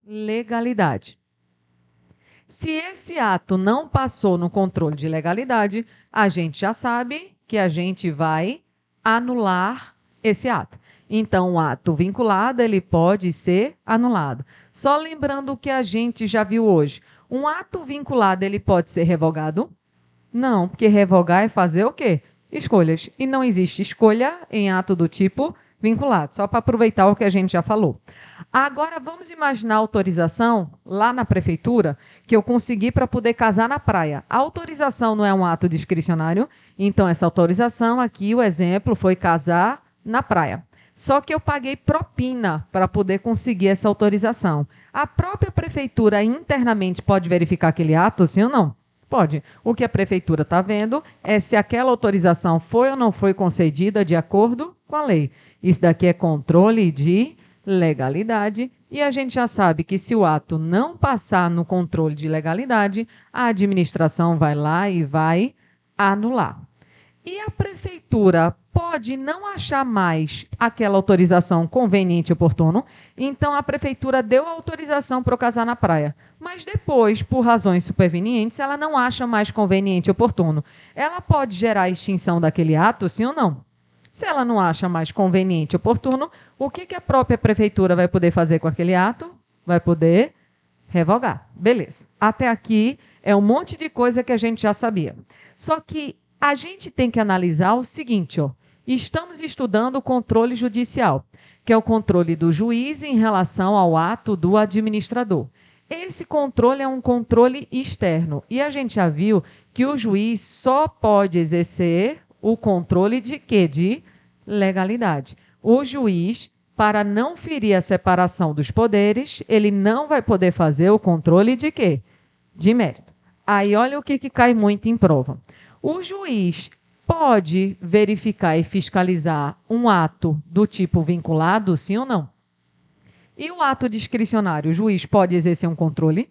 legalidade. Se esse ato não passou no controle de legalidade, a gente já sabe que a gente vai anular esse ato. Então, o ato vinculado, ele pode ser anulado. Só lembrando o que a gente já viu hoje. Um ato vinculado, ele pode ser revogado? Não, porque revogar é fazer o quê? Escolhas. E não existe escolha em ato do tipo vinculado, só para aproveitar o que a gente já falou. Agora vamos imaginar a autorização lá na prefeitura que eu consegui para poder casar na praia. A autorização não é um ato discricionário, então essa autorização aqui, o exemplo foi casar na praia. Só que eu paguei propina para poder conseguir essa autorização. A própria prefeitura internamente pode verificar aquele ato, sim ou não? Pode. O que a prefeitura está vendo é se aquela autorização foi ou não foi concedida de acordo com a lei. Isso daqui é controle de legalidade e a gente já sabe que se o ato não passar no controle de legalidade, a administração vai lá e vai anular. E a prefeitura pode não achar mais aquela autorização conveniente e oportuno, então a prefeitura deu a autorização para eu casar na praia. Mas depois, por razões supervenientes, ela não acha mais conveniente e oportuno. Ela pode gerar a extinção daquele ato, sim ou não? Se ela não acha mais conveniente e oportuno, o que a própria prefeitura vai poder fazer com aquele ato? Vai poder revogar. Beleza. Até aqui é um monte de coisa que a gente já sabia. Só que a gente tem que analisar o seguinte, ó. Estamos estudando o controle judicial, que é o controle do juiz em relação ao ato do administrador. Esse controle é um controle externo e a gente já viu que o juiz só pode exercer o controle de quê? De legalidade. O juiz, para não ferir a separação dos poderes, ele não vai poder fazer o controle de quê? De mérito. Aí olha o que cai muito em prova. O juiz pode verificar e fiscalizar um ato do tipo vinculado, sim ou não? E o ato discricionário, o juiz pode exercer um controle?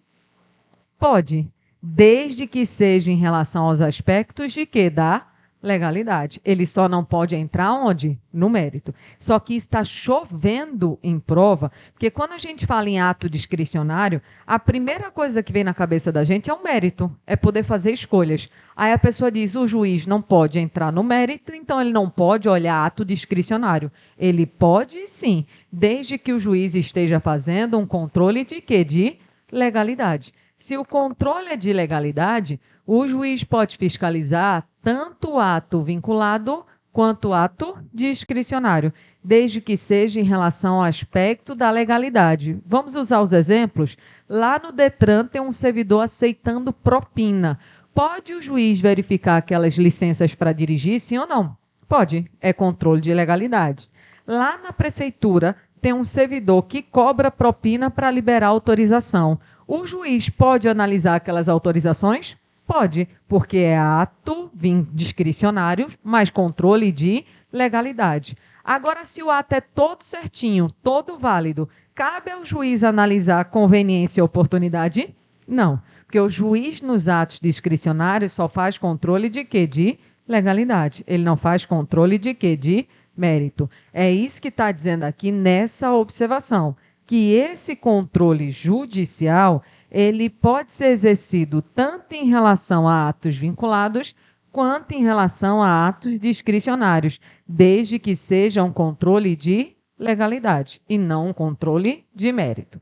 Pode, desde que seja em relação aos aspectos de que da legalidade. Ele só não pode entrar onde? No mérito. Só que está chovendo em prova, porque quando a gente fala em ato discricionário, a primeira coisa que vem na cabeça da gente é o mérito, é poder fazer escolhas. Aí a pessoa diz, o juiz não pode entrar no mérito, então ele não pode olhar ato discricionário. Ele pode sim, desde que o juiz esteja fazendo um controle de quê? De legalidade. Se o controle é de legalidade, o juiz pode fiscalizar tanto o ato vinculado quanto o ato discricionário, desde que seja em relação ao aspecto da legalidade. Vamos usar os exemplos? Lá no Detran tem um servidor aceitando propina. Pode o juiz verificar aquelas licenças para dirigir, sim ou não? Pode, é controle de legalidade. Lá na prefeitura tem um servidor que cobra propina para liberar autorização. O juiz pode analisar aquelas autorizações? Pode, porque é ato discricionário, mas controle de legalidade. Agora, se o ato é todo certinho, todo válido, cabe ao juiz analisar conveniência e oportunidade? Não, porque o juiz nos atos discricionários só faz controle de quê? De legalidade. Ele não faz controle de quê? De mérito. É isso que está dizendo aqui nessa observação, que esse controle judicial ele pode ser exercido tanto em relação a atos vinculados quanto em relação a atos discricionários, desde que seja um controle de legalidade e não um controle de mérito.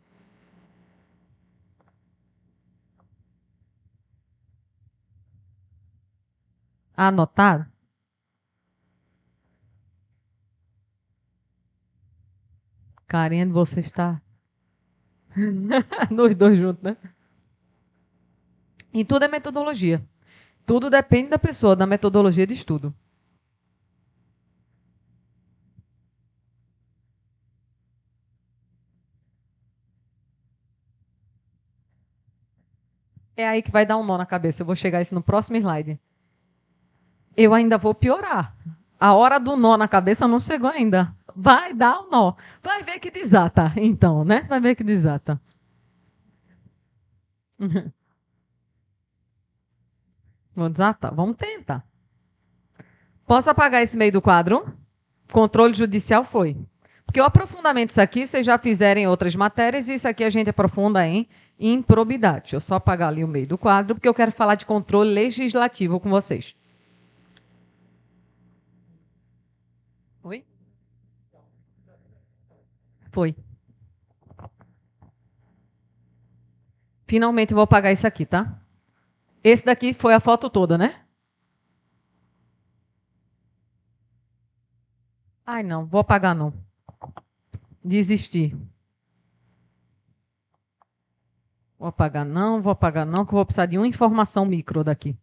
Anotado? Karine, você está nos dois juntos, né? E tudo é metodologia. Tudo depende da pessoa, da metodologia de estudo. É aí que vai dar um nó na cabeça. Eu vou chegar a isso no próximo slide. Eu ainda vou piorar. A hora do nó na cabeça não chegou ainda. Vai dar o nó. Vai ver que desata, então, né? Vai ver que desata. Vou desatar? Vamos tentar. Posso apagar esse meio do quadro? Controle judicial foi. Porque o aprofundamento disso aqui, vocês já fizeram em outras matérias, e isso aqui a gente aprofunda em improbidade. Deixa eu só apagar ali o meio do quadro, porque eu quero falar de controle legislativo com vocês. Oi? Foi. Finalmente eu vou apagar isso aqui, tá? Esse daqui foi a foto toda, né? Ai, não, vou apagar não. Desistir. Vou apagar não, que eu vou precisar de uma informação micro daqui.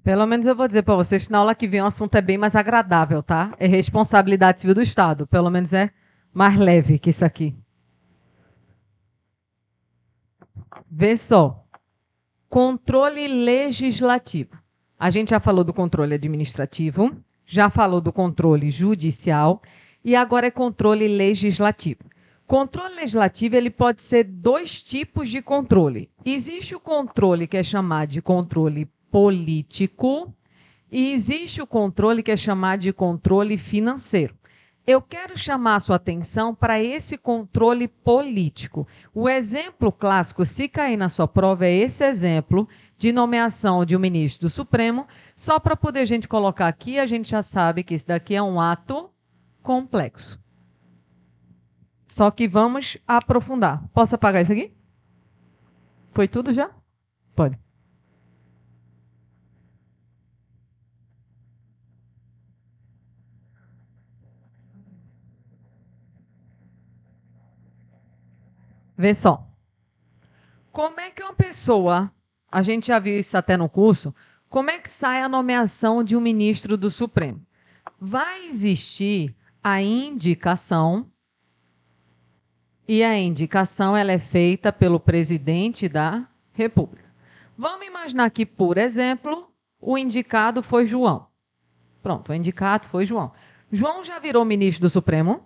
Pelo menos eu vou dizer para vocês que na aula que vem o assunto é bem mais agradável, tá? É responsabilidade civil do Estado. Pelo menos é mais leve que isso aqui. Vê só. Controle legislativo. A gente já falou do controle administrativo, já falou do controle judicial e agora é controle legislativo. Controle legislativo ele pode ser dois tipos de controle. Existe o controle que é chamado de controle político e existe o controle que é chamado de controle financeiro. Eu quero chamar a sua atenção para esse controle político. O exemplo clássico, se cair na sua prova, é esse exemplo de nomeação de um ministro do Supremo. Só para poder a gente colocar aqui, a gente já sabe que isso daqui é um ato complexo. Só que vamos aprofundar. Posso apagar isso aqui? Foi tudo já? Pode. Vê só. Como é que uma pessoa, a gente já viu isso até no curso, como é que sai a nomeação de um ministro do Supremo? Vai existir a indicação, e a indicação ela é feita pelo presidente da República. Vamos imaginar que, por exemplo, o indicado foi João. Pronto, o indicado foi João. João já virou ministro do Supremo?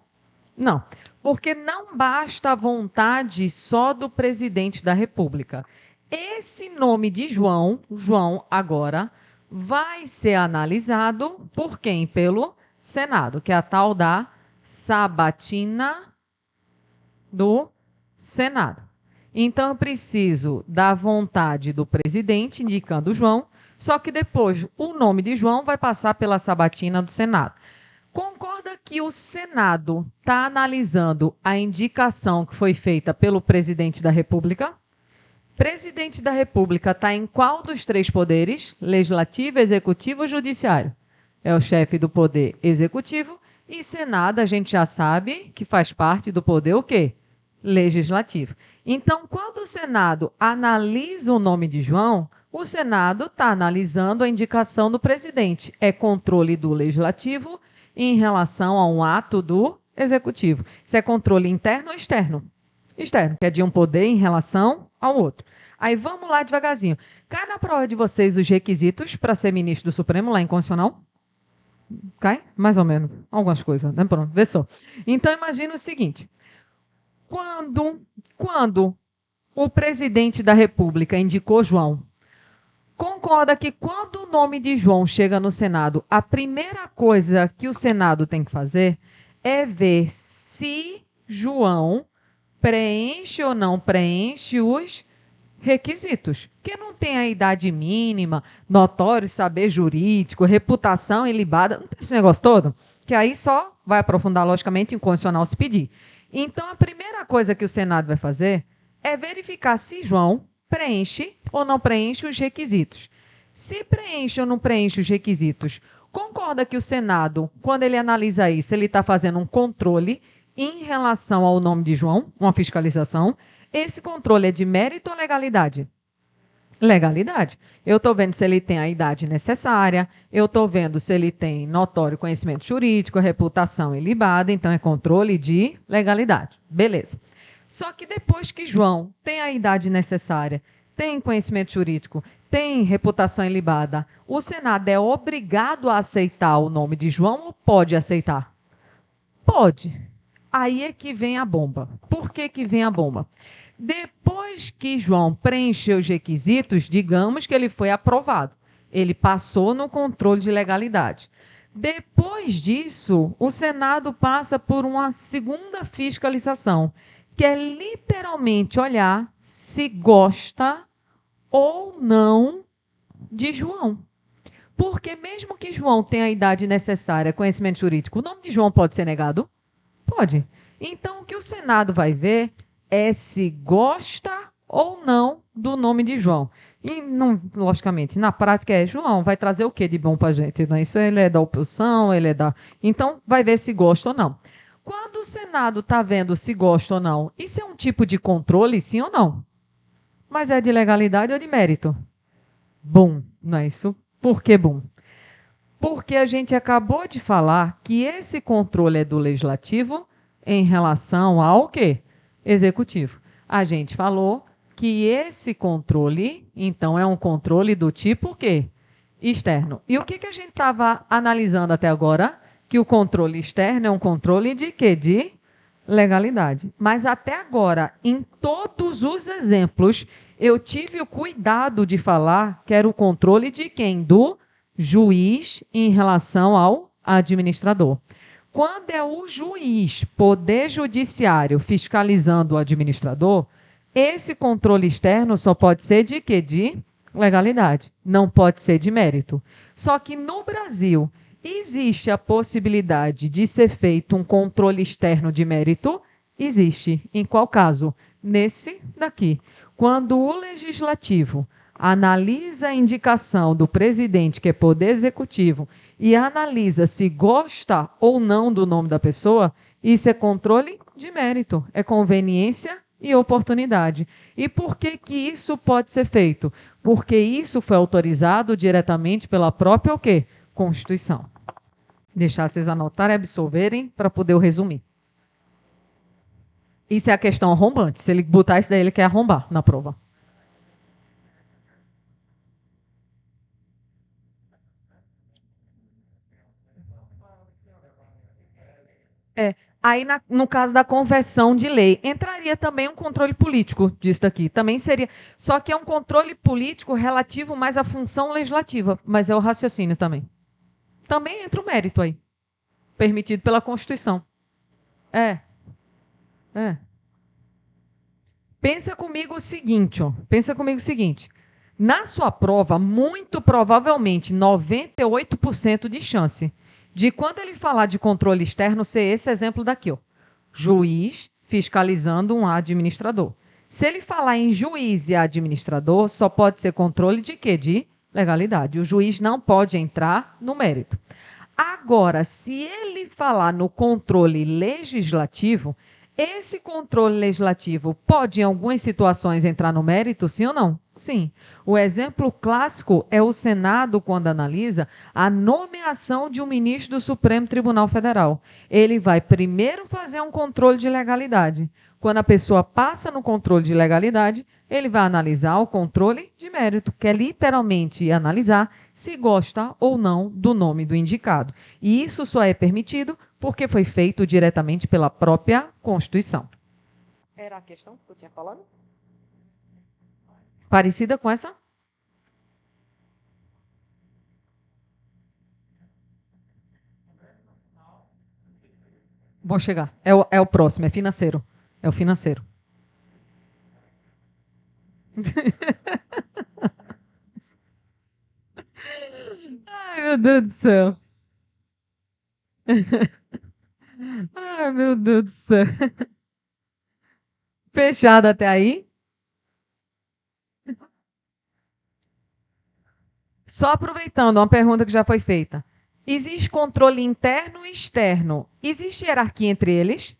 Não, porque não basta a vontade só do presidente da República. Esse nome de João, João agora, vai ser analisado por quem? Pelo Senado, que é a tal da sabatina do Senado. Então, eu preciso da vontade do presidente indicando João, só que depois o nome de João vai passar pela sabatina do Senado. Concorda que o Senado está analisando a indicação que foi feita pelo presidente da República? Presidente da República está em qual dos três poderes? Legislativo, executivo ou judiciário? É o chefe do poder executivo. E Senado, a gente já sabe que faz parte do poder o quê? Legislativo. Então, quando o Senado analisa o nome de João, o Senado está analisando a indicação do presidente. É controle do legislativo em relação a um ato do executivo. Isso é controle interno ou externo? Externo, que é de um poder em relação ao outro. Aí vamos lá devagarzinho. Cai na prova de vocês os requisitos para ser ministro do Supremo lá em Constitucional? Cai? Mais ou menos. Algumas coisas, né? Pronto, vê só. Então imagina o seguinte. Quando o presidente da República indicou João, concorda que quando o nome de João chega no Senado, a primeira coisa que o Senado tem que fazer é ver se João preenche ou não preenche os requisitos. Que não tem a idade mínima, notório saber jurídico, reputação ilibada, não tem esse negócio todo? Que aí só vai aprofundar, logicamente, em constitucional se pedir. Então, a primeira coisa que o Senado vai fazer é verificar se João preenche ou não preenche os requisitos. Se preenche ou não preenche os requisitos, concorda que o Senado, quando ele analisa isso, ele está fazendo um controle em relação ao nome de João, uma fiscalização. Esse controle é de mérito ou legalidade? Legalidade. Eu estou vendo se ele tem a idade necessária, eu estou vendo se ele tem notório conhecimento jurídico, reputação ilibada, então é controle de legalidade. Beleza. Só que depois que João tem a idade necessária, tem conhecimento jurídico, tem reputação ilibada, o Senado é obrigado a aceitar o nome de João ou pode aceitar? Pode. Aí é que vem a bomba. Por que que vem a bomba? Depois que João preencheu os requisitos, digamos que ele foi aprovado. Ele passou no controle de legalidade. Depois disso, o Senado passa por uma segunda fiscalização, que é literalmente olhar se gosta ou não de João. Porque mesmo que João tenha a idade necessária, conhecimento jurídico, o nome de João pode ser negado? Pode. Então, o que o Senado vai ver é se gosta ou não do nome de João. E, não, logicamente, na prática é João, vai trazer o que de bom para a gente? Não é isso? Ele é da oposição, ele é da... Então, vai ver se gosta ou não. Quando o Senado está vendo se gosta ou não, isso é um tipo de controle, sim ou não? Mas é de legalidade ou de mérito? Bom, não é isso? Por que bom? Porque a gente acabou de falar que esse controle é do legislativo em relação ao quê? Executivo. A gente falou que esse controle, então, é um controle do tipo quê? Externo. E o que, que a gente estava analisando até agora? Que o controle externo é um controle de quê? De legalidade. Mas até agora, em todos os exemplos, eu tive o cuidado de falar que era o controle de quem? Do juiz em relação ao administrador. Quando é o juiz, poder judiciário, fiscalizando o administrador, esse controle externo só pode ser de quê? De legalidade. Não pode ser de mérito. Só que no Brasil, existe a possibilidade de ser feito um controle externo de mérito? Existe. Em qual caso? Nesse daqui. Quando o legislativo analisa a indicação do presidente, que é poder executivo, e analisa se gosta ou não do nome da pessoa, isso é controle de mérito, é conveniência e oportunidade. E por que que isso pode ser feito? Porque isso foi autorizado diretamente pela própria o quê? Constituição. Deixar vocês anotarem e absorverem para poder eu resumir. Isso é a questão arrombante. Se ele botar isso daí, ele quer arrombar na prova. É. Aí, no caso da conversão de lei, entraria também um controle político disso daqui. Também seria. Só que é um controle político relativo mais à função legislativa, mas é o raciocínio também. Também entra o mérito aí, permitido pela Constituição. É, é. Pensa comigo o seguinte, ó. Pensa comigo o seguinte. Na sua prova, muito provavelmente, 98% de chance de quando ele falar de controle externo ser esse exemplo daqui, ó. Juiz fiscalizando um administrador. Se ele falar em juiz e administrador, só pode ser controle de quê? De legalidade. O juiz não pode entrar no mérito. Agora, se ele falar no controle legislativo, esse controle legislativo pode, em algumas situações, entrar no mérito, sim ou não? Sim. O exemplo clássico é o Senado, quando analisa a nomeação de um ministro do Supremo Tribunal Federal. Ele vai primeiro fazer um controle de legalidade. Quando a pessoa passa no controle de legalidade, ele vai analisar o controle de mérito, que é literalmente analisar se gosta ou não do nome do indicado. E isso só é permitido porque foi feito diretamente pela própria Constituição. Era a questão que eu tinha falado? Parecida com essa? Vou chegar. É o próximo, é financeiro. É o financeiro. Ai, meu Deus do céu. Ai, meu Deus do céu. Fechado até aí? Só aproveitando uma pergunta que já foi feita. Existe controle interno e externo. Existe hierarquia entre eles?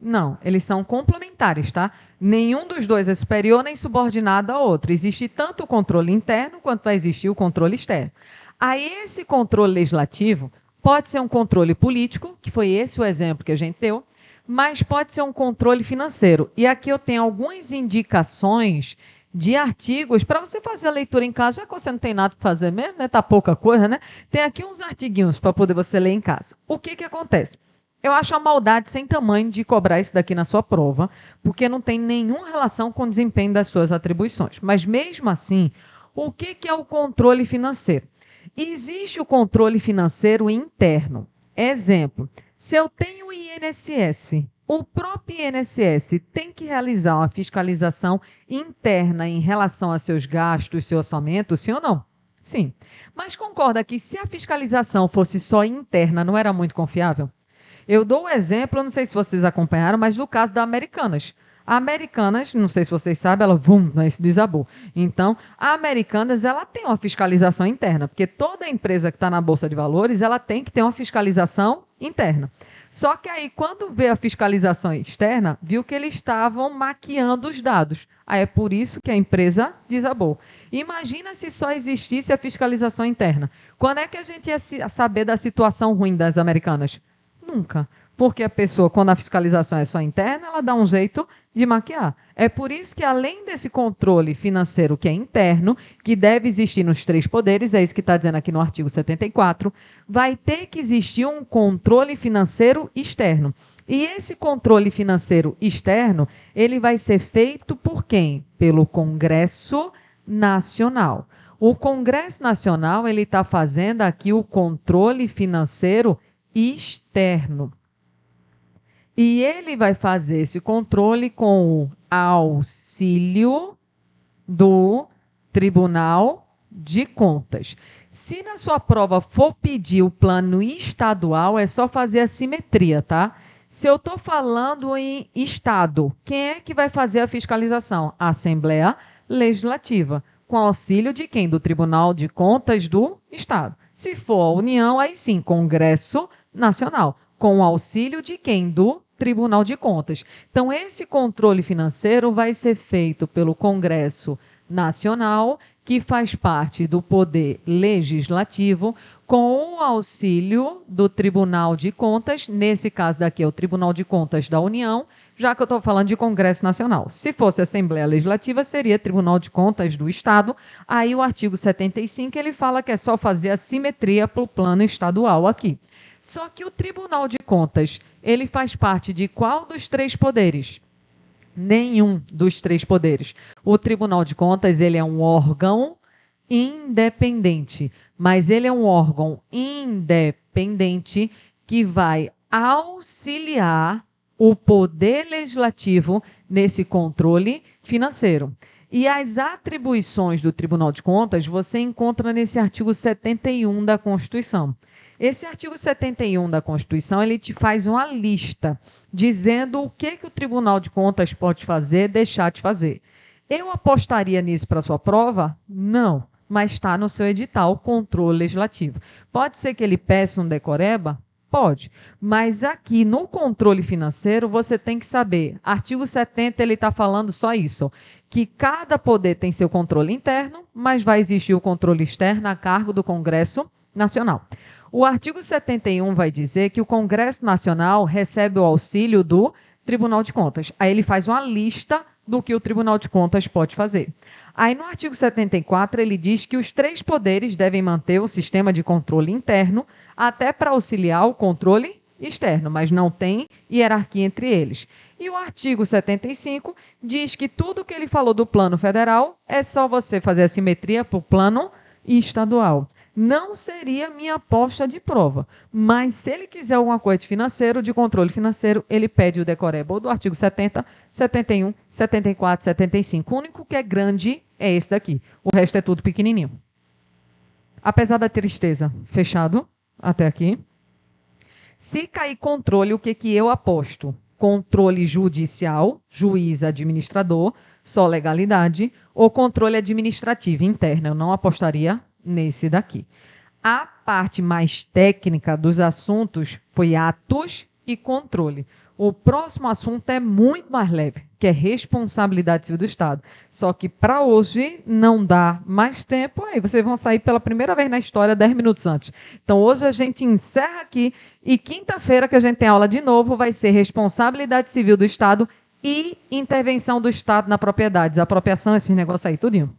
Não, eles são complementares, tá? Nenhum dos dois é superior nem subordinado ao outro. Existe tanto o controle interno quanto vai existir o controle externo. Aí esse controle legislativo pode ser um controle político, que foi esse o exemplo que a gente deu, mas pode ser um controle financeiro. E aqui eu tenho algumas indicações de artigos para você fazer a leitura em casa, já que você não tem nada para fazer mesmo, né? Tá pouca coisa, né? Tem aqui uns artiguinhos para poder você ler em casa. O que que acontece? Eu acho a maldade sem tamanho de cobrar isso daqui na sua prova, porque não tem nenhuma relação com o desempenho das suas atribuições. Mas mesmo assim, o que que é o controle financeiro? Existe o controle financeiro interno. Exemplo, se eu tenho o INSS, o próprio INSS tem que realizar uma fiscalização interna em relação a seus gastos, seu orçamento, sim ou não? Sim. Mas concorda que se a fiscalização fosse só interna, não era muito confiável? Eu dou o exemplo, não sei se vocês acompanharam, mas do caso da Americanas. A Americanas, não sei se vocês sabem, ela né, se desabou. Então, a Americanas ela tem uma fiscalização interna, porque toda empresa que está na Bolsa de Valores ela tem que ter uma fiscalização interna. Só que aí, quando vê a fiscalização externa, viu que eles estavam maquiando os dados. Aí é por isso que a empresa desabou. Imagina se só existisse a fiscalização interna. Quando é que a gente ia saber da situação ruim das Americanas? Nunca. Porque a pessoa, quando a fiscalização é só interna, ela dá um jeito de maquiar. É por isso que, além desse controle financeiro que é interno, que deve existir nos três poderes, é isso que está dizendo aqui no artigo 74, vai ter que existir um controle financeiro externo. E esse controle financeiro externo, ele vai ser feito por quem? Pelo Congresso Nacional. O Congresso Nacional, ele está fazendo aqui o controle financeiro externo. E ele vai fazer esse controle com o auxílio do Tribunal de Contas. Se na sua prova for pedir o plano estadual, é só fazer a simetria, tá? Se eu estou falando em Estado, quem é que vai fazer a fiscalização? A Assembleia Legislativa. Com auxílio de quem? Do Tribunal de Contas do Estado. Se for a União, aí sim, Congresso Nacional. Com o auxílio de quem? Do Tribunal de Contas. Então, esse controle financeiro vai ser feito pelo Congresso Nacional, que faz parte do Poder Legislativo, com o auxílio do Tribunal de Contas, nesse caso daqui é o Tribunal de Contas da União, já que eu estou falando de Congresso Nacional. Se fosse Assembleia Legislativa, seria Tribunal de Contas do Estado. Aí o artigo 75, ele fala que é só fazer a simetria para o plano estadual aqui. Só que o Tribunal de Contas, ele faz parte de qual dos três poderes? Nenhum dos três poderes. O Tribunal de Contas, ele é um órgão independente, mas ele é um órgão independente que vai auxiliar o Poder Legislativo nesse controle financeiro. E as atribuições do Tribunal de Contas você encontra nesse artigo 71 da Constituição. Esse artigo 71 da Constituição, ele te faz uma lista dizendo o que o Tribunal de Contas pode fazer, deixar de fazer. Eu apostaria nisso para a sua prova? Não, mas está no seu edital, controle legislativo. Pode ser que ele peça um decoreba? Pode, mas aqui no controle financeiro você tem que saber, artigo 70 ele está falando só isso, que cada poder tem seu controle interno, mas vai existir o controle externo a cargo do Congresso Nacional. O artigo 71 vai dizer que o Congresso Nacional recebe o auxílio do Tribunal de Contas. Aí ele faz uma lista do que o Tribunal de Contas pode fazer. Aí no artigo 74 ele diz que os três poderes devem manter o sistema de controle interno até para auxiliar o controle externo, mas não tem hierarquia entre eles. E o artigo 75 diz que tudo que ele falou do plano federal é só você fazer a simetria para o plano estadual. Não seria minha aposta de prova, mas se ele quiser alguma coisa de financeiro, de controle financeiro, ele pede o decoreba do artigo 70, 71, 74, 75. O único que é grande é esse daqui. O resto é tudo pequenininho. Apesar da tristeza, fechado até aqui. Se cair controle, o que eu aposto? Controle judicial, juiz, administrador, só legalidade, ou controle administrativo, interno. Eu não apostaria nesse daqui. A parte mais técnica dos assuntos foi atos e controle. O próximo assunto é muito mais leve, que é responsabilidade civil do Estado. Só que para hoje não dá mais tempo, aí vocês vão sair pela primeira vez na história 10 minutos antes. Então hoje a gente encerra aqui e quinta-feira que a gente tem aula de novo vai ser responsabilidade civil do Estado e intervenção do Estado na propriedade, desapropriação, esses negócios aí, tudinho.